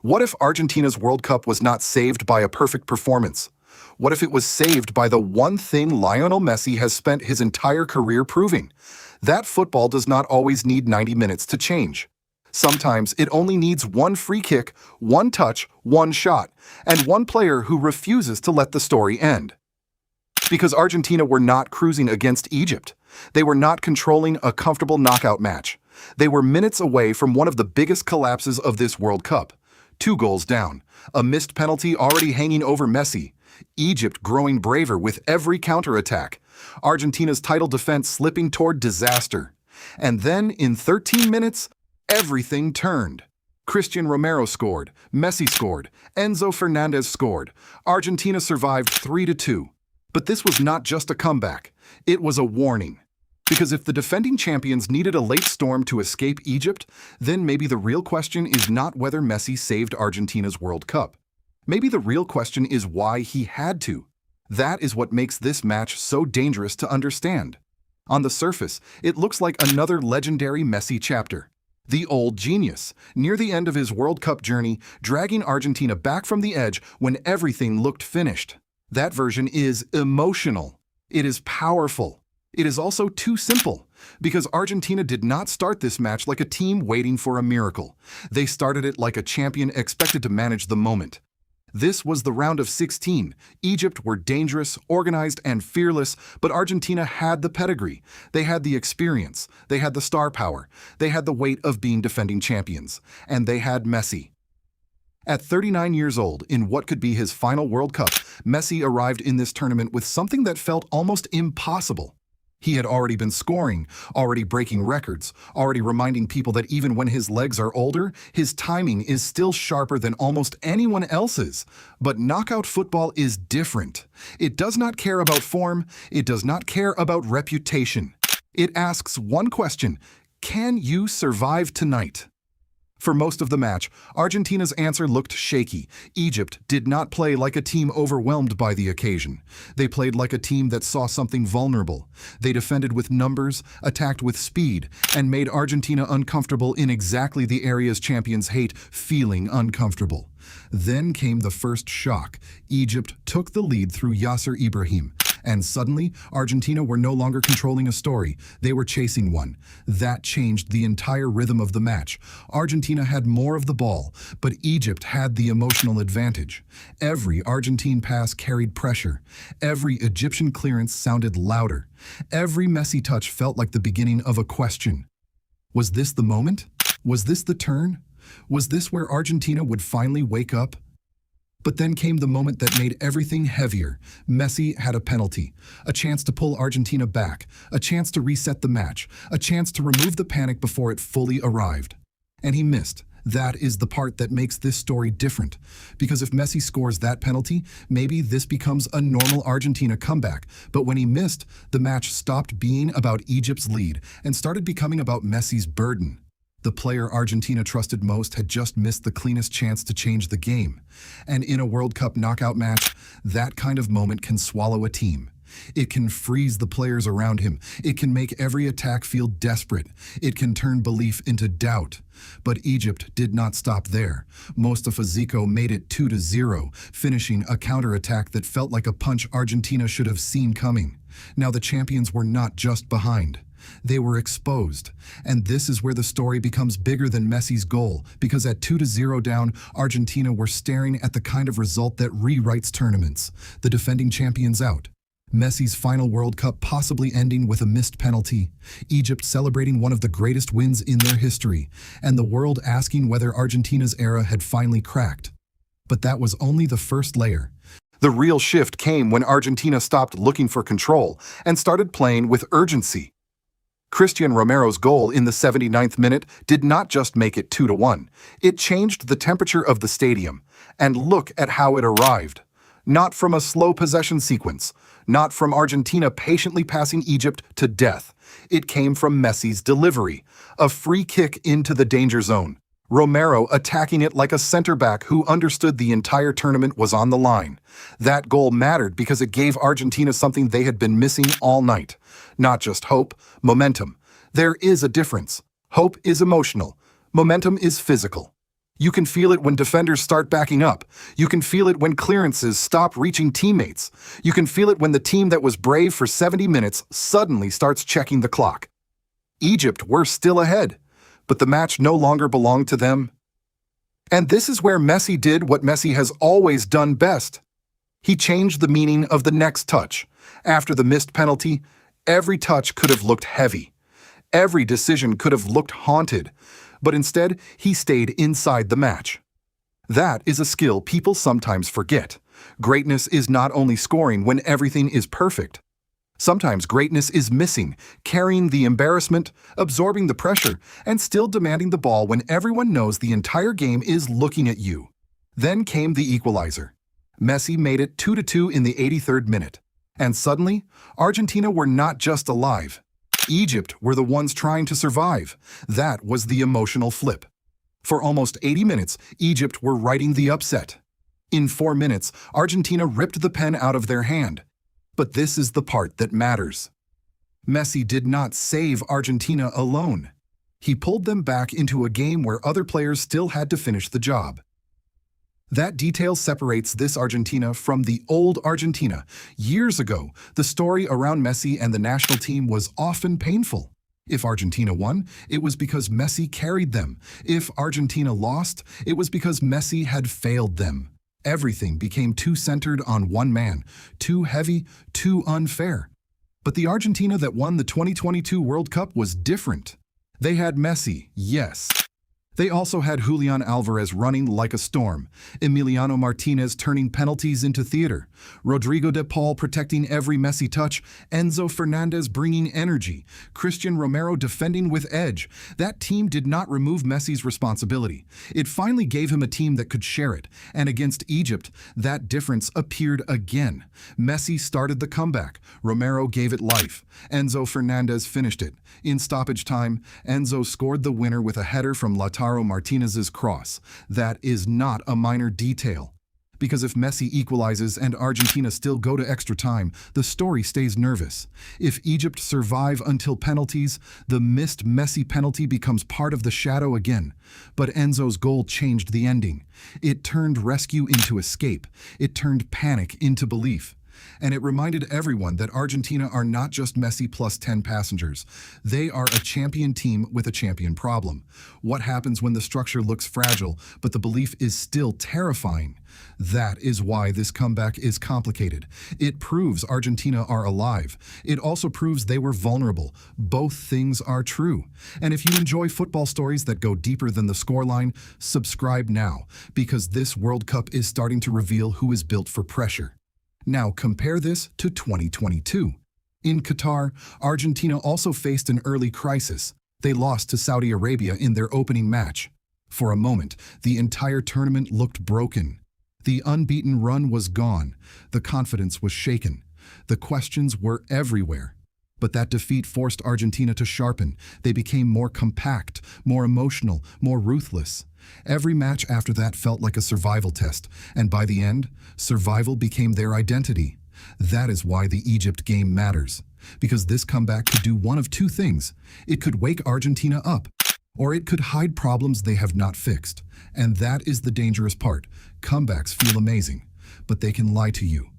What if Argentina's World Cup was not saved by a perfect performance? What if it was saved by the one thing Lionel Messi has spent his entire career proving? That football does not always need 90 minutes to change. Sometimes it only needs one free kick, one touch, one shot, and one player who refuses to let the story end. Because Argentina were not cruising against Egypt. They were not controlling a comfortable knockout match. They were minutes away from one of the biggest collapses of this World Cup. 2 goals down, a missed penalty already hanging over Messi, Egypt growing braver with every counterattack, Argentina's title defense slipping toward disaster. And then, in 13 minutes, everything turned. Cristian Romero scored, Messi scored, Enzo Fernández scored. Argentina survived 3-2. But this was not just a comeback, it was a warning. Because if the defending champions needed a late storm to escape Egypt, then maybe the real question is not whether Messi saved Argentina's World Cup. Maybe the real question is why he had to. That is what makes this match so dangerous to understand. On the surface, it looks like another legendary Messi chapter. The old genius, near the end of his World Cup journey, dragging Argentina back from the edge when everything looked finished. That version is emotional. It is powerful. It is also too simple, because Argentina did not start this match like a team waiting for a miracle. They started it like a champion expected to manage the moment. This was the round of 16. Egypt were dangerous, organized, and fearless, but Argentina had the pedigree. They had the experience. They had the star power. They had the weight of being defending champions. And they had Messi. At 39 years old, in what could be his final World Cup, Messi arrived in this tournament with something that felt almost impossible. He had already been scoring, already breaking records, already reminding people that even when his legs are older, his timing is still sharper than almost anyone else's. But knockout football is different. It does not care about form. It does not care about reputation. It asks one question: can you survive tonight? For most of the match, Argentina's answer looked shaky. Egypt did not play like a team overwhelmed by the occasion. They played like a team that saw something vulnerable. They defended with numbers, attacked with speed, and made Argentina uncomfortable in exactly the areas champions hate, feeling uncomfortable. Then came the first shock. Egypt took the lead through Yasser Ibrahim. And suddenly, Argentina were no longer controlling a story. They were chasing one. That changed the entire rhythm of the match. Argentina had more of the ball, but Egypt had the emotional advantage. Every Argentine pass carried pressure. Every Egyptian clearance sounded louder. Every Messi touch felt like the beginning of a question. Was this the moment? Was this the turn? Was this where Argentina would finally wake up? But then came the moment that made everything heavier. Messi had a penalty, a chance to pull Argentina back, a chance to reset the match, a chance to remove the panic before it fully arrived. And he missed. That is the part that makes this story different. Because if Messi scores that penalty, maybe this becomes a normal Argentina comeback. But when he missed, the match stopped being about Egypt's lead and started becoming about Messi's burden. The player Argentina trusted most had just missed the cleanest chance to change the game. And in a World Cup knockout match, that kind of moment can swallow a team. It can freeze the players around him. It can make every attack feel desperate. It can turn belief into doubt. But Egypt did not stop there. Mustafa Zico made it 2-0, finishing a counterattack that felt like a punch Argentina should have seen coming. Now the champions were not just behind. They were exposed. And this is where the story becomes bigger than Messi's goal, because at 2-0 down, Argentina were staring at the kind of result that rewrites tournaments. The defending champions out. Messi's final World Cup possibly ending with a missed penalty. Egypt celebrating one of the greatest wins in their history. And the world asking whether Argentina's era had finally cracked. But that was only the first layer. The real shift came when Argentina stopped looking for control and started playing with urgency. Cristian Romero's goal in the 79th minute did not just make it 2-1. It changed the temperature of the stadium. And look at how it arrived. Not from a slow possession sequence. Not from Argentina patiently passing Egypt to death. It came from Messi's delivery. A free kick into the danger zone. Romero attacking it like a center-back who understood the entire tournament was on the line. That goal mattered because it gave Argentina something they had been missing all night. Not just hope, momentum. There is a difference. Hope is emotional. Momentum is physical. You can feel it when defenders start backing up. You can feel it when clearances stop reaching teammates. You can feel it when the team that was brave for 70 minutes suddenly starts checking the clock. Egypt were still ahead, but the match no longer belonged to them. And this is where Messi did what Messi has always done best. He changed the meaning of the next touch. After the missed penalty, every touch could have looked heavy. Every decision could have looked haunted. But instead, he stayed inside the match. That is a skill people sometimes forget. Greatness is not only scoring when everything is perfect. Sometimes greatness is missing, carrying the embarrassment, absorbing the pressure, and still demanding the ball when everyone knows the entire game is looking at you. Then came the equalizer. Messi made it 2-2 in the 83rd minute. And suddenly, Argentina were not just alive. Egypt were the ones trying to survive. That was the emotional flip. For almost 80 minutes, Egypt were writing the upset. In 4 minutes, Argentina ripped the pen out of their hand. But this is the part that matters. Messi did not save Argentina alone. He pulled them back into a game where other players still had to finish the job. That detail separates this Argentina from the old Argentina. Years ago, the story around Messi and the national team was often painful. If Argentina won, it was because Messi carried them. If Argentina lost, it was because Messi had failed them. Everything became too centered on one man, too heavy, too unfair. But the Argentina that won the 2022 World Cup was different. They had Messi, yes. They also had Julian Alvarez running like a storm, Emiliano Martinez turning penalties into theater, Rodrigo de Paul protecting every Messi touch, Enzo Fernández bringing energy, Cristian Romero defending with edge. That team did not remove Messi's responsibility. It finally gave him a team that could share it, and against Egypt, that difference appeared again. Messi started the comeback, Romero gave it life, Enzo Fernández finished it. In stoppage time, Enzo scored the winner with a header from Lautaro Martínez's cross. That is not a minor detail. Because if Messi equalizes and Argentina still go to extra time, the story stays nervous. If Egypt survive until penalties, the missed Messi penalty becomes part of the shadow again. But Enzo's goal changed the ending. It turned rescue into escape. It turned panic into belief. And it reminded everyone that Argentina are not just Messi plus 10 passengers. They are a champion team with a champion problem. What happens when the structure looks fragile, but the belief is still terrifying? That is why this comeback is complicated. It proves Argentina are alive. It also proves they were vulnerable. Both things are true. And if you enjoy football stories that go deeper than the scoreline, subscribe now, because this World Cup is starting to reveal who is built for pressure. Now compare this to 2022. In Qatar, Argentina also faced an early crisis. They lost to Saudi Arabia in their opening match. For a moment, the entire tournament looked broken. The unbeaten run was gone. The confidence was shaken. The questions were everywhere. But that defeat forced Argentina to sharpen. They became more compact, more emotional, more ruthless. Every match after that felt like a survival test, and by the end, survival became their identity. That is why the Egypt game matters, because this comeback could do one of two things. It could wake Argentina up, or it could hide problems they have not fixed. And that is the dangerous part. Comebacks feel amazing, but they can lie to you.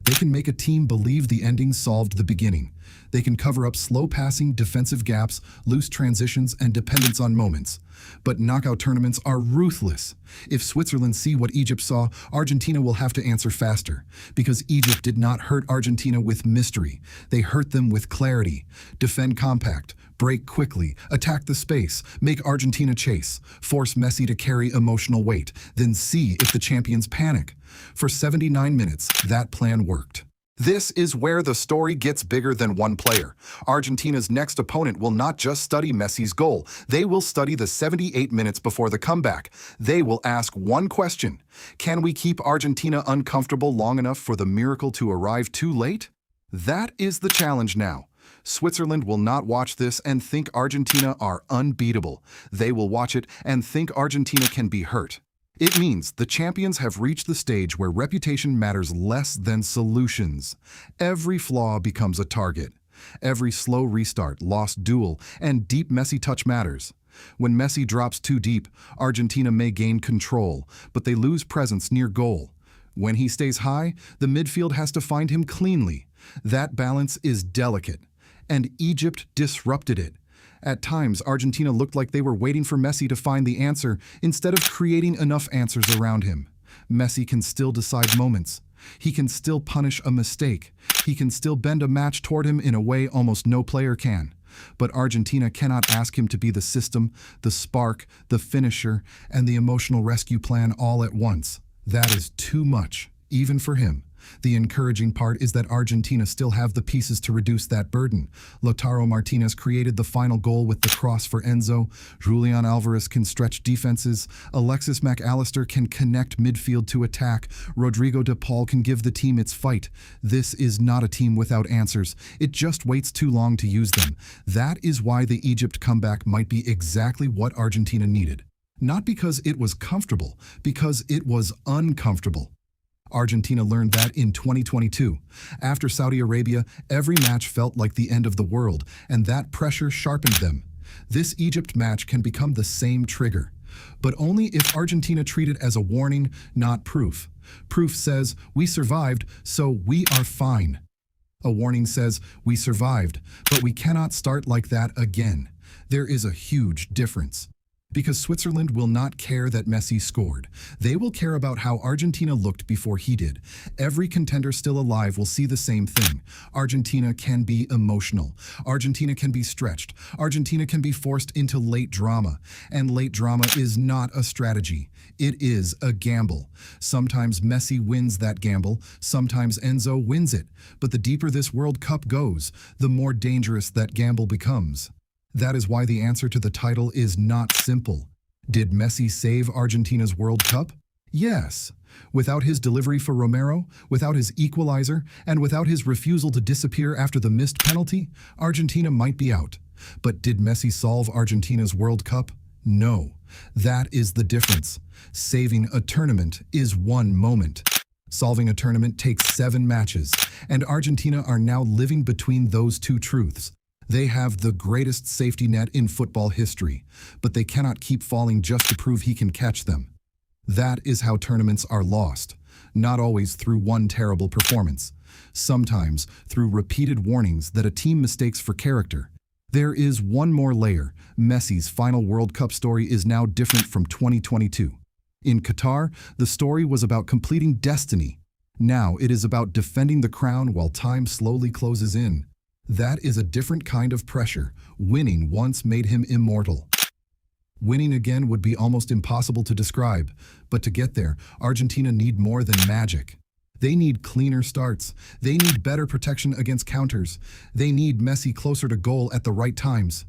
They can make a team believe the ending solved the beginning. They can cover up slow passing, defensive gaps, loose transitions, and dependence on moments. But knockout tournaments are ruthless. If Switzerland see what Egypt saw, Argentina will have to answer faster. Because Egypt did not hurt Argentina with mystery. They hurt them with clarity. Defend compact, break quickly, attack the space, make Argentina chase, force Messi to carry emotional weight, then see if the champions panic. For 79 minutes, that plan worked. This is where the story gets bigger than one player. Argentina's next opponent will not just study Messi's goal. They will study the 78 minutes before the comeback. They will ask one question: can we keep Argentina uncomfortable long enough for the miracle to arrive too late? That is the challenge now. Switzerland will not watch this and think Argentina are unbeatable. They will watch it and think Argentina can be hurt. It means the champions have reached the stage where reputation matters less than solutions. Every flaw becomes a target. Every slow restart, lost duel, and deep Messi touch matters. When Messi drops too deep, Argentina may gain control, but they lose presence near goal. When he stays high, the midfield has to find him cleanly. That balance is delicate, and Egypt disrupted it. At times, Argentina looked like they were waiting for Messi to find the answer instead of creating enough answers around him. Messi can still decide moments. He can still punish a mistake. He can still bend a match toward him in a way almost no player can. But Argentina cannot ask him to be the system, the spark, the finisher, and the emotional rescue plan all at once. That is too much, even for him. The encouraging part is that Argentina still have the pieces to reduce that burden. Lautaro Martínez created the final goal with the cross for Enzo. Julian Alvarez can stretch defenses. Alexis Mac Allister can connect midfield to attack. Rodrigo de Paul can give the team its fight. This is not a team without answers. It just waits too long to use them. That is why the Egypt comeback might be exactly what Argentina needed. Not because it was comfortable, because it was uncomfortable. Argentina learned that in 2022. After Saudi Arabia, every match felt like the end of the world, and that pressure sharpened them. This Egypt match can become the same trigger, but only if Argentina treat it as a warning, not proof. Proof says, we survived, so we are fine. A warning says, we survived, but we cannot start like that again. There is a huge difference. Because Switzerland will not care that Messi scored. They will care about how Argentina looked before he did. Every contender still alive will see the same thing. Argentina can be emotional. Argentina can be stretched. Argentina can be forced into late drama. And late drama is not a strategy. It is a gamble. Sometimes Messi wins that gamble. Sometimes Enzo wins it. But the deeper this World Cup goes, the more dangerous that gamble becomes. That is why the answer to the title is not simple. Did Messi save Argentina's World Cup? Yes. Without his delivery for Romero, without his equalizer, and without his refusal to disappear after the missed penalty, Argentina might be out. But did Messi solve Argentina's World Cup? No. That is the difference. Saving a tournament is one moment. Solving a tournament takes 7 matches, and Argentina are now living between those two truths. They have the greatest safety net in football history, but they cannot keep falling just to prove he can catch them. That is how tournaments are lost, not always through one terrible performance, sometimes through repeated warnings that a team mistakes for character. There is one more layer. Messi's final World Cup story is now different from 2022. In Qatar, the story was about completing destiny. Now it is about defending the crown while time slowly closes in. That is a different kind of pressure. Winning once made him immortal. Winning again would be almost impossible to describe, but to get there, Argentina need more than magic. They need cleaner starts. They need better protection against counters. They need Messi closer to goal at the right times.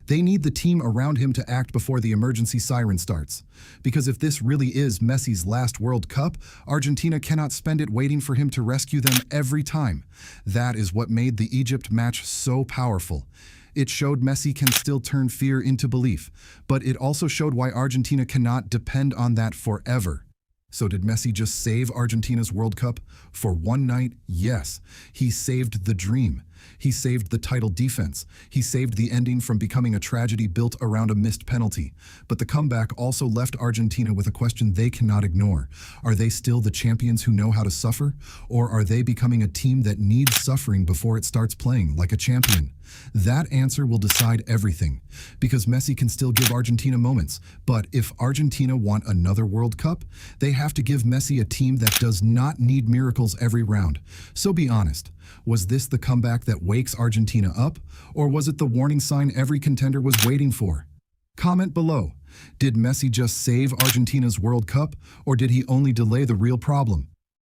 They need the team around him to act before the emergency siren starts. Because if this really is Messi's last World Cup, Argentina cannot spend it waiting for him to rescue them every time. That is what made the Egypt match so powerful. It showed Messi can still turn fear into belief, but it also showed why Argentina cannot depend on that forever. So did Messi just save Argentina's World Cup? For one night, yes. He saved the dream. He saved the title defense. He saved the ending from becoming a tragedy built around a missed penalty. But the comeback also left Argentina with a question they cannot ignore. Are they still the champions who know how to suffer? Or are they becoming a team that needs suffering before it starts playing like a champion? That answer will decide everything, because Messi can still give Argentina moments. But if Argentina want another World Cup, they have to give Messi a team that does not need miracles every round. So be honest, was this the comeback that wakes Argentina up, or was it the warning sign every contender was waiting for? Comment below. Did Messi just save Argentina's World Cup, or did he only delay the real problem?